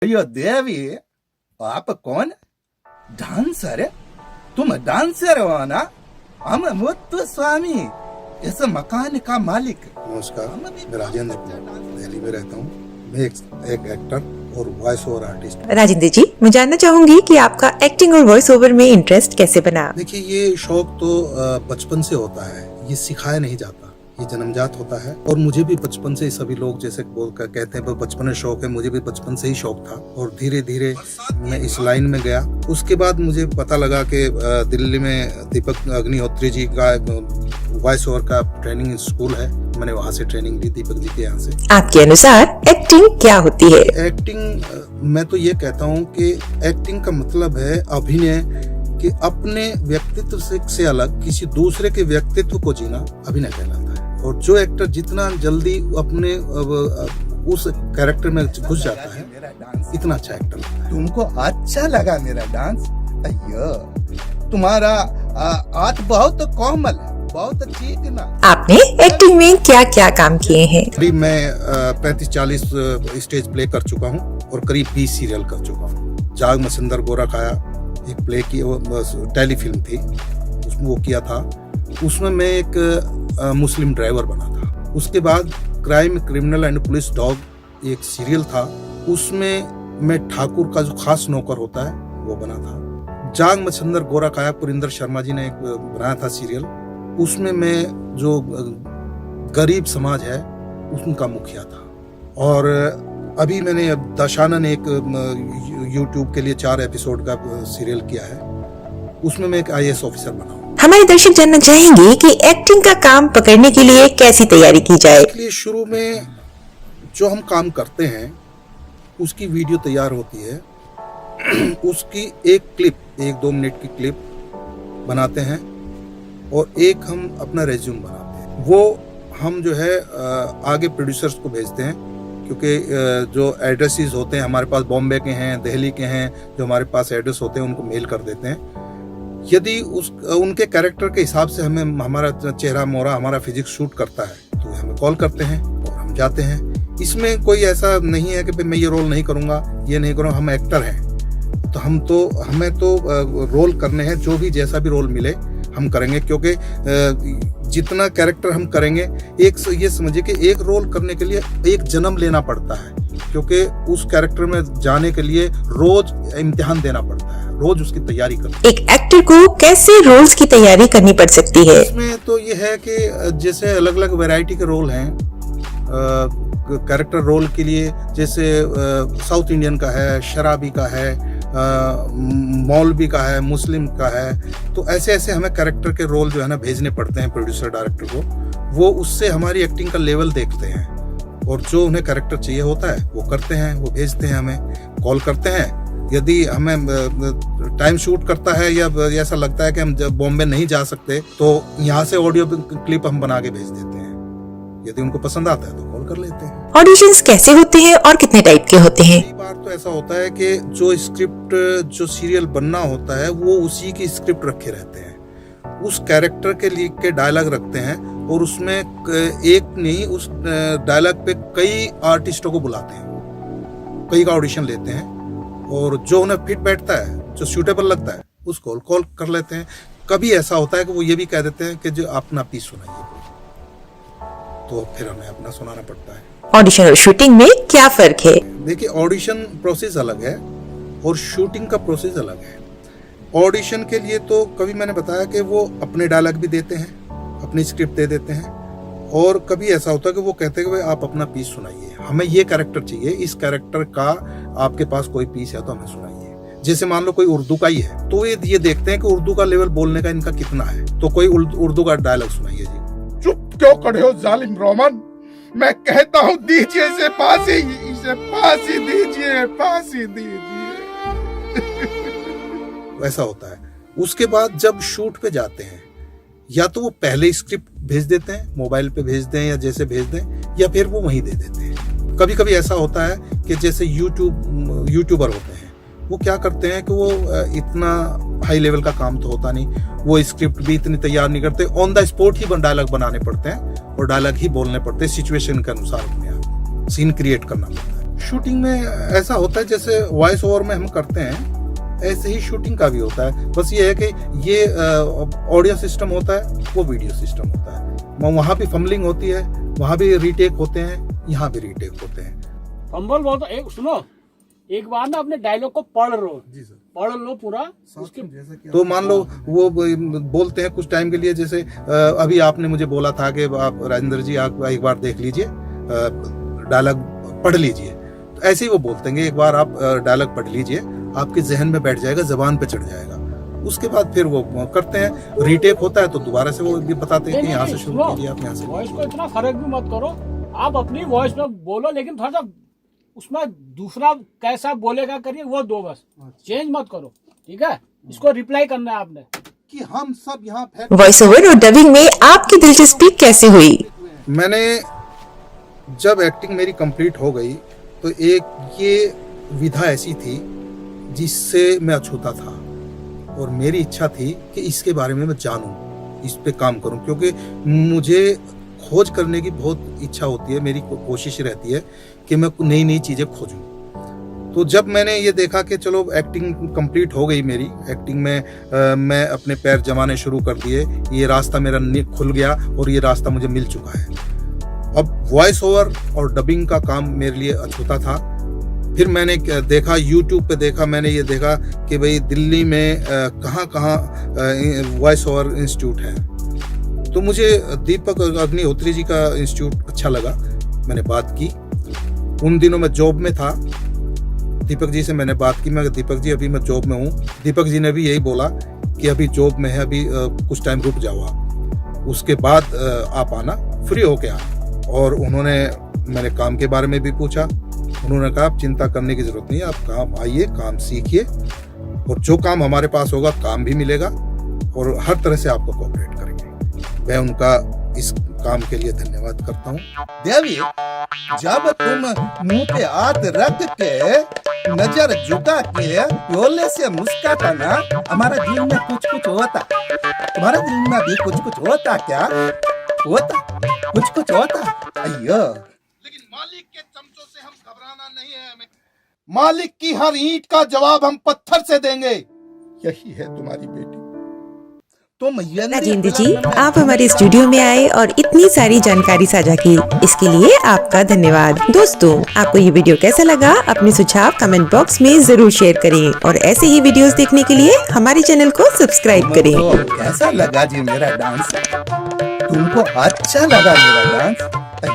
अयो देवी, आप कौन? डांसर? तुम डांसर हो ना? हम मुत्तु स्वामी, इस मकान का मालिक। नमस्कार, मैं राजेंद्र कुमार दिल्ली में रहता हूँ। मैं एक एक्टर और वॉइस ओवर आर्टिस्ट। राजेंद्र जी, मैं जानना चाहूंगी कि आपका एक्टिंग और वॉइस ओवर में इंटरेस्ट कैसे बना? देखिए, ये शौक तो बचपन से होता है, ये सिखाया नहीं जाता, ये जन्मजात होता है। और मुझे भी बचपन से ही सभी लोग जैसे कहते हैं बचपन में शौक है, मुझे भी बचपन से ही शौक था। और धीरे धीरे मैं इस लाइन में गया। उसके बाद मुझे पता लगा कि दिल्ली में दीपक अग्निहोत्री जी का वॉइस ओवर का ट्रेनिंग स्कूल है। मैंने वहाँ से ट्रेनिंग ली, दीपक जी के यहाँ से। आपके अनुसार एक्टिंग क्या होती है? एक्टिंग, मैं तो ये कहता हूँ कि एक्टिंग का मतलब है अभिनय, कि अपने व्यक्तित्व से अलग किसी दूसरे के व्यक्तित्व को जीना अभिनय कहलाता है। और जो एक्टर जितना जल्दी अपने उस कैरेक्टर में घुस जाता है, इतना अच्छा एक्टर लगता है। तुमको अच्छा लगा मेरा डांस? अयो, तुम्हारा हाथ बहुत कोमल है, बहुत ठीक ना। आपने एक्टिंग में क्या क्या काम किए हैं? अभी मैं 35-40 स्टेज प्ले कर चुका हूँ और करीब 20 सीरियल कर चुका हूँ। जाग मसिंदर गोरा खाया एक प्ले की, टेलीफिल्म थी, उसमें वो किया था। उसमें मैं एक मुस्लिम ड्राइवर बना था। उसके बाद crime criminal and police dog एक सीरियल था, उसमें मैं ठाकुर का जो खास नौकर होता है वो बना था। जाग मसिंदर गोरा खाया पुरिंदर शर्मा जी ने एक बनाया था सीरियल, उसमें मैं जो गरीब समाज है उनका मुखिया था। और अभी मैंने दशानन एक यूट्यूब के लिए 4 एपिसोड का सीरियल किया है, उसमें मैं एक IAS ऑफिसर बना हूँ। हमारे दर्शक जानना चाहेंगे कि एक्टिंग का काम पकड़ने के लिए कैसी तैयारी की जाए? इसलिए शुरू में जो हम काम करते हैं उसकी वीडियो तैयार होती है, उसकी एक क्लिप, 1-2 मिनट की क्लिप बनाते हैं और एक हम अपना रेज्यूम बनाते हैं। वो हम जो है आगे प्रोड्यूसर्स को भेजते हैं, क्योंकि जो एड्रेसेस होते हैं हमारे पास बॉम्बे के हैं, दिल्ली के हैं, जो हमारे पास एड्रेस होते हैं उनको मेल कर देते हैं। यदि उनके कैरेक्टर के हिसाब से हमें हमारा चेहरा मोहरा, हमारा फिजिक्स शूट करता है तो हमें कॉल करते हैं और हम जाते हैं। इसमें कोई ऐसा नहीं है कि मैं ये रोल नहीं करूँगा, ये नहीं करूँगा। हम एक्टर हैं तो हमें तो रोल करने हैं, जो भी जैसा भी रोल मिले हम करेंगे। क्योंकि जितना कैरेक्टर हम करेंगे, ये समझिए कि एक रोल करने के लिए एक जन्म लेना पड़ता है, क्योंकि उस कैरेक्टर में जाने के लिए रोज इम्तिहान देना पड़ता है, रोज उसकी तैयारी करना। एक एक्टर को कैसे रोल्स की तैयारी करनी पड़ सकती है? इसमें तो ये है कि जैसे अलग अलग वैरायटी के रोल हैं कैरेक्टर रोल के लिए। जैसे साउथ इंडियन का है, शराबी का है, मौलवी का है, मुस्लिम का है। तो ऐसे ऐसे हमें कैरेक्टर के रोल जो है ना भेजने पड़ते हैं प्रोड्यूसर डायरेक्टर को। वो उससे हमारी एक्टिंग का लेवल देखते हैं और जो उन्हें कैरेक्टर चाहिए होता है वो करते हैं, वो भेजते हैं, हमें कॉल करते हैं। यदि हमें टाइम शूट करता है या ऐसा लगता है कि हम जब बॉम्बे नहीं जा सकते तो यहाँ से ऑडियो क्लिप हम बना के भेज देते हैं। यदि उनको पसंद आता है तो कॉल कर लेते हैं। ऑडिशंस कैसे होते हैं और कितने टाइप के होते हैं? कई बार तो ऐसा होता है कि जो स्क्रिप्ट, जो सीरियल बनना होता है वो उसी की स्क्रिप्ट रखे रहते हैं, उस कैरेक्टर के लिए के डायलॉग रखते हैं और उसमें एक नहीं, उस डायलॉग पे कई आर्टिस्टों को बुलाते हैं, कई का ऑडिशन लेते हैं और जो उन्हें फिट बैठता है, जो सूटेबल लगता है उसको कॉल कर लेते हैं। कभी ऐसा होता है कि वो ये भी कह देते हैं कि जो अपना पीस सुनाइए, तो फिर हमें अपना सुनाना पड़ता है। ऑडिशन और शूटिंग में क्या फर्क है? देखिए, ऑडिशन प्रोसेस अलग है और शूटिंग का प्रोसेस अलग है। ऑडिशन के लिए तो कभी मैंने बताया कि वो अपने डायलॉग भी देते हैं, अपनी स्क्रिप्ट दे देते हैं, और कभी ऐसा होता है कि वो कहते हैं कि आप अपना पीस सुनाइए, हमें ये कैरेक्टर चाहिए, इस कैरेक्टर का आपके पास कोई पीस है तो हमें सुनाइए। जैसे मान लो कोई उर्दू का ही है तो ये देखते हैं कि उर्दू का लेवल बोलने का इनका कितना है, तो कोई उर्दू का डायलॉग सुनाइए जी। चुप क्यों खड़े हो जालिम रोमन? मैं कहता हूँ दीजिए इसे फांसी दीजिए, फांसी दीजिए। वैसा होता है। उसके बाद जब शूट पे जाते हैं, या तो वो पहले स्क्रिप्ट भेज देते हैं, मोबाइल पे भेज दें या जैसे भेज दें, या फिर वो वहीं दे देते हैं। कभी कभी ऐसा होता है कि जैसे यूट्यूबर होते हैं, वो क्या करते हैं कि वो इतना हाई लेवल का काम तो होता नहीं, वो स्क्रिप्ट भी इतनी तैयार नहीं करते, ऑन द स्पॉट ही डायलॉग बनाने पड़ते हैं और डायलॉग ही बोलने पड़ते हैं, सिचुएशन के अनुसार अपने आप सीन क्रिएट करना पड़ता है। शूटिंग में ऐसा होता है जैसे वॉइस ओवर में हम करते हैं, ऐसे ही शूटिंग का भी होता है। बस ये है कि ये ऑडियो सिस्टम होता है, वो वीडियो सिस्टम होता है। वहाँ भी फम्बलिंग होती है, वहाँ भी रीटेक होते हैं, यहाँ भी रीटेक होते हैं। फंबल बोल तो एक सुनो, एक बार ना अपने डायलॉग को पढ़ लो। जी सर। पढ़ लो पूरा उसके। तो मान लो वो बोलते हैं कुछ टाइम के लिए, जैसे अभी आपने मुझे बोला था कि आप राजेंद्र जी आप एक बार देख लीजिए, डायलॉग पढ़ लीजिए, तो ऐसे ही वो बोलते हैं एक बार आप डायलॉग पढ़ लीजिए, आपके जहन में बैठ जाएगा, जबान पे चढ़ जाएगा। उसके बाद फिर वो करते हैं, रीटेक होता है तो दोबारा से वो भी बताते हैं कि यहाँ से शुरू कीजिए, आप यहाँ से। वॉइस को इतना फर्क भी मत करो, आप अपनी वॉइस में बोलो, लेकिन थोड़ा सा उसमें दूसरा कैसा बोलेगा करिए वो दो, बस चेंज मत करो, ठीक है। इसको रिप्लाई करना है आपने कि हम सब यहाँ वॉइस ओवर और डबिंग में आपकी दिलचस्पी कैसे हुई? मैंने जब एक्टिंग मेरी कंप्लीट हो गई तो एक ये विधा ऐसी थी जिससे मैं अछूता था, और मेरी इच्छा थी कि इसके बारे में मैं जानूं, इस पे काम करूं, क्योंकि मुझे खोज करने की बहुत इच्छा होती है, मेरी कोशिश रहती है कि मैं नई नई चीज़ें खोजूं। तो जब मैंने ये देखा कि चलो एक्टिंग कंप्लीट हो गई मेरी, एक्टिंग में मैं अपने पैर जमाने शुरू कर दिए, ये रास्ता मेरा खुल गया और ये रास्ता मुझे मिल चुका है। अब वॉइस ओवर और डबिंग का काम मेरे लिए अछूता था। फिर मैंने देखा, यूट्यूब पे देखा, मैंने ये देखा कि भाई दिल्ली में कहाँ कहाँ वॉइस ओवर इंस्टीट्यूट है। तो मुझे दीपक अग्निहोत्री जी का इंस्टीट्यूट अच्छा लगा, मैंने बात की। उन दिनों मैं जॉब में था, दीपक जी से मैंने बात की, मैं दीपक जी अभी मैं जॉब में हूँ। दीपक जी ने भी यही बोला कि अभी जॉब में है, अभी कुछ टाइम रुक जाओ आप, उसके बाद आप आना, फ्री होके आना। और उन्होंने, मैंने काम के बारे में भी पूछा, उन्होंने कहा आप चिंता करने की जरूरत नहीं है, आप काम आइए, काम सीखिए, और जो काम हमारे पास होगा काम भी मिलेगा और हर तरह से आपको कोऑपरेट करेंगे। मैं उनका इस काम के लिए धन्यवाद करता हूँ। देवी, जब तुम मुंह पे हाथ रख के नजर झुका के प्योले से मुस्काता ना, हमारा दिल में कुछ कुछ होता। तुम्हारे दिल में भी कुछ कुछ होता क्या? होता, कुछ कुछ होता। अయ్యో, लेकिन मालिक के चमचों से हम घबराना नहीं है हमें। मालिक की हर ईंट का जवाब हम पत्थर से देंगे। यही है तुम्हारी बेटी। तुम राजेंद्र जी, आप हमारे स्टूडियो में आए और इतनी सारी जानकारी साझा की, इसके लिए आपका धन्यवाद। दोस्तों, आपको ये वीडियो कैसा लगा? अपने सुझाव कमेंट बॉक्स में जरूर शेयर करें और ऐसे ही वीडियोस देखने के लिए हमारे चैनल को सब्सक्राइब करें। कैसा लगा जी मेरा डांस? तुमको अच्छा लगा मेरा डांस?